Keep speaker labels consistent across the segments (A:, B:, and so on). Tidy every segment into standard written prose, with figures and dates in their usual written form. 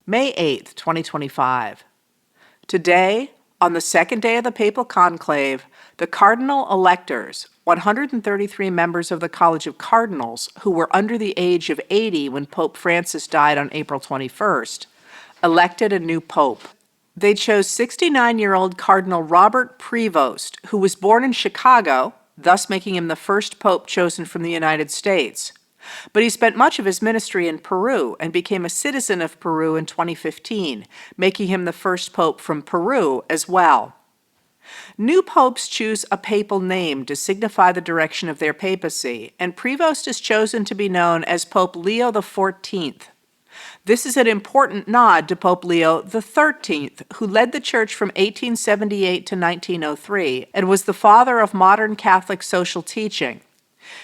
A: May 8th, 2025. Today, on the second day of the papal conclave, the cardinal electors, 133 members of the College of Cardinals who were under the age of 80 when Pope Francis died on April 21st, elected a new pope. They chose 69-year-old Cardinal Robert Prevost, who was born in Chicago, thus making him the first pope chosen from the United States. But he spent much of his ministry in Peru and became a citizen of Peru in 2015, making him the first pope from Peru as well. New popes choose a papal name to signify the direction of their papacy, and Prevost is chosen to be known as Pope Leo XIV. This is an important nod to Pope Leo XIII, who led the Church from 1878 to 1903 and was the father of modern Catholic social teaching.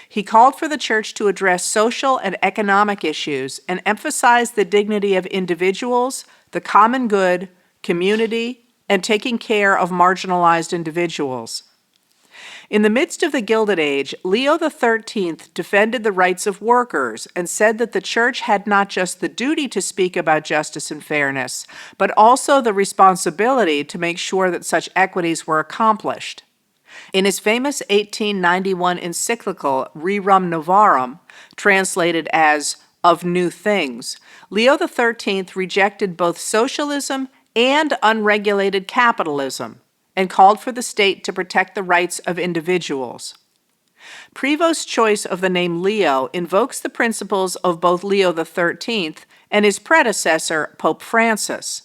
A: He called for the Church to address social and economic issues and emphasize the dignity of individuals, the common good, community, and taking care of marginalized individuals. In the midst of the Gilded Age, Leo XIII defended the rights of workers and said that the Church had not just the duty to speak about justice and fairness, but also the responsibility to make sure that such equities were accomplished. In his famous 1891 encyclical Rerum Novarum, translated as Of New Things, Leo XIII rejected both socialism and unregulated capitalism and called for the state to protect the rights of individuals. Prevost's choice of the name Leo invokes the principles of both Leo XIII and his predecessor, Pope Francis.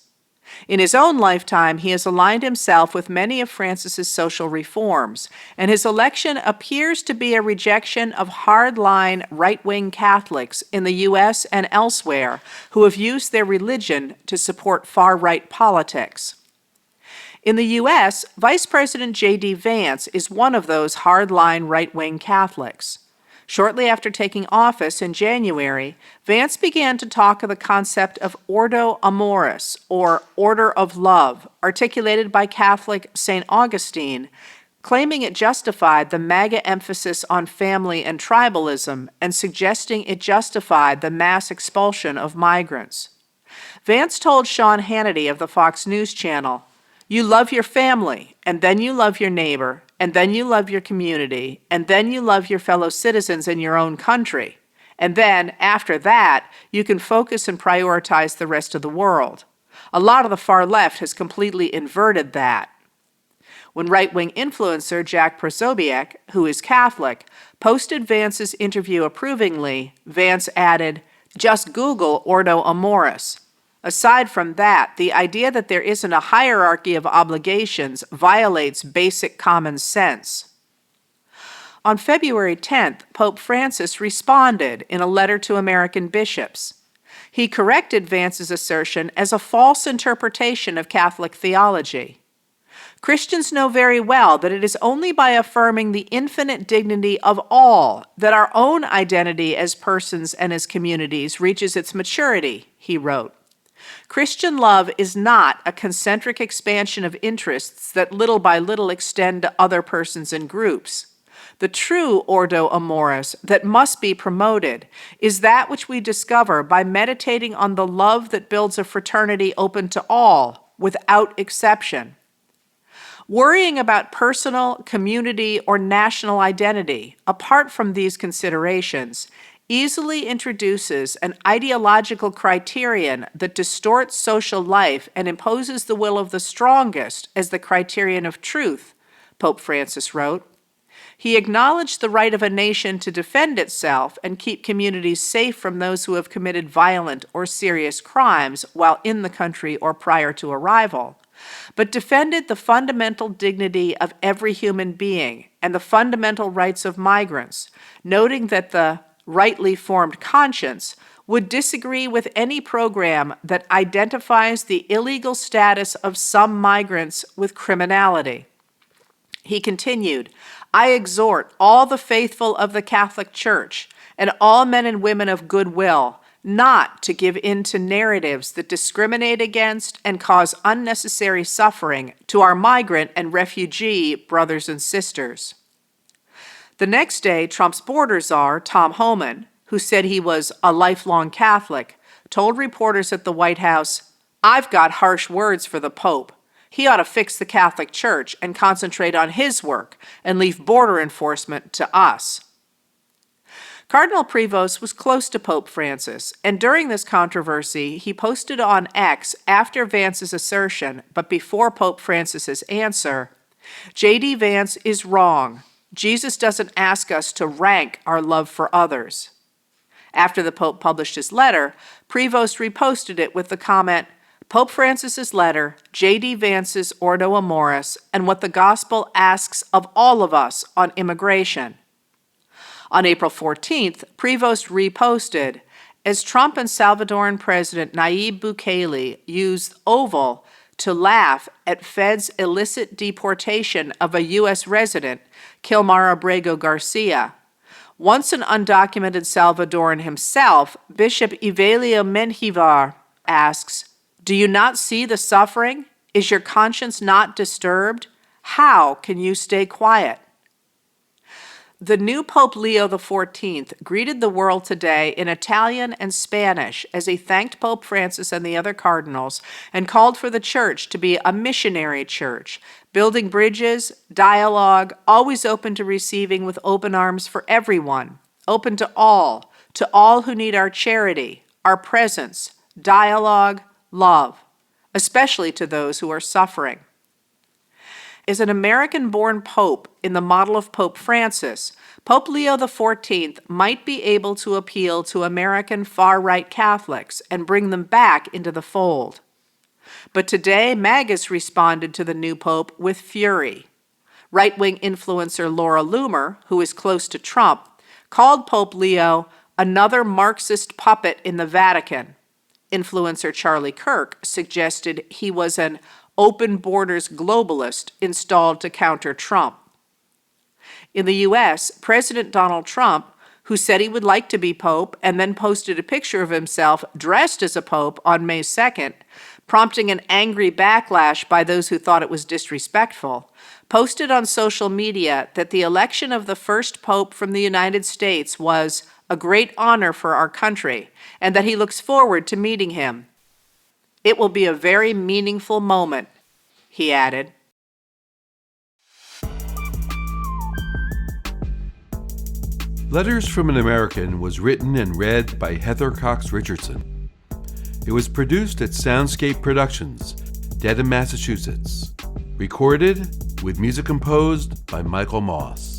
A: In his own lifetime, he has aligned himself with many of Francis's social reforms, and his election appears to be a rejection of hardline right-wing Catholics in the U.S. and elsewhere who have used their religion to support far-right politics. In the U.S., Vice President J.D. Vance is one of those hardline right-wing Catholics. Shortly after taking office in January, Vance began to talk of the concept of ordo amoris, or order of love, articulated by Catholic St. Augustine, claiming it justified the MAGA emphasis on family and tribalism and suggesting it justified the mass expulsion of migrants. Vance told Sean Hannity of the Fox News Channel, "You love your family, and then you love your neighbor, and then you love your community, and then you love your fellow citizens in your own country. And then, after that, you can focus and prioritize the rest of the world. A lot of the far left has completely inverted that." When right-wing influencer Jack Prosobiec, who is Catholic, posted Vance's interview approvingly, Vance added, "Just Google ordo amoris. Aside from that, the idea that there isn't a hierarchy of obligations violates basic common sense." On February 10th, Pope Francis responded in a letter to American bishops. He corrected Vance's assertion as a false interpretation of Catholic theology. Christians know very well that it is only by affirming the infinite dignity of all that our own identity as persons and as communities reaches its maturity, he wrote. Christian love is not a concentric expansion of interests that little by little extend to other persons and groups. The true ordo amoris that must be promoted is that which we discover by meditating on the love that builds a fraternity open to all, without exception. Worrying about personal, community, or national identity, apart from these considerations, easily introduces an ideological criterion that distorts social life and imposes the will of the strongest as the criterion of truth, Pope Francis wrote. He acknowledged the right of a nation to defend itself and keep communities safe from those who have committed violent or serious crimes while in the country or prior to arrival, but defended the fundamental dignity of every human being and the fundamental rights of migrants, noting that the rightly formed conscience would disagree with any program that identifies the illegal status of some migrants with criminality. He continued, "I exhort all the faithful of the Catholic Church and all men and women of goodwill not to give in to narratives that discriminate against and cause unnecessary suffering to our migrant and refugee brothers and sisters." The next day, Trump's border czar, Tom Homan, who said he was a lifelong Catholic, told reporters at the White House, "I've got harsh words for the Pope. He ought to fix the Catholic Church and concentrate on his work and leave border enforcement to us." Cardinal Prevost was close to Pope Francis, and during this controversy, he posted on X after Vance's assertion, but before Pope Francis's answer, "J.D. Vance is wrong. Jesus doesn't ask us to rank our love for others." After the Pope published his letter, Prevost reposted it with the comment, "Pope Francis's letter, J.D. Vance's Ordo Amoris, and what the gospel asks of all of us on immigration." On April 14th, Prevost reposted, as Trump and Salvadoran President Nayib Bukele used Oval to laugh at Fed's illicit deportation of a U.S. resident, Kilmar Abrego Garcia. Once an undocumented Salvadoran himself, Bishop Evelio Menjivar asks, "Do you not see the suffering? Is your conscience not disturbed? How can you stay quiet?" The new Pope Leo XIV greeted the world today in Italian and Spanish as he thanked Pope Francis and the other cardinals and called for the church to be a missionary church, building bridges, dialogue, always open to receiving with open arms for everyone, open to all who need our charity, our presence, dialogue, love, especially to those who are suffering. As an American-born pope in the model of Pope Francis, Pope Leo XIV might be able to appeal to American far-right Catholics and bring them back into the fold. But today, MAGAs responded to the new pope with fury. Right-wing influencer Laura Loomer, who is close to Trump, called Pope Leo another Marxist puppet in the Vatican. Influencer Charlie Kirk suggested he was an open borders globalist installed to counter Trump. In the U.S., President Donald Trump, who said he would like to be pope and then posted a picture of himself dressed as a pope on May 2nd, prompting an angry backlash by those who thought it was disrespectful, posted on social media that the election of the first pope from the United States was a great honor for our country and that he looks forward to meeting him. "It will be a very meaningful moment," he added.
B: Letters from an American was written and read by Heather Cox Richardson. It was produced at Soundscape Productions, Dedham, Massachusetts. Recorded with music composed by Michael Moss.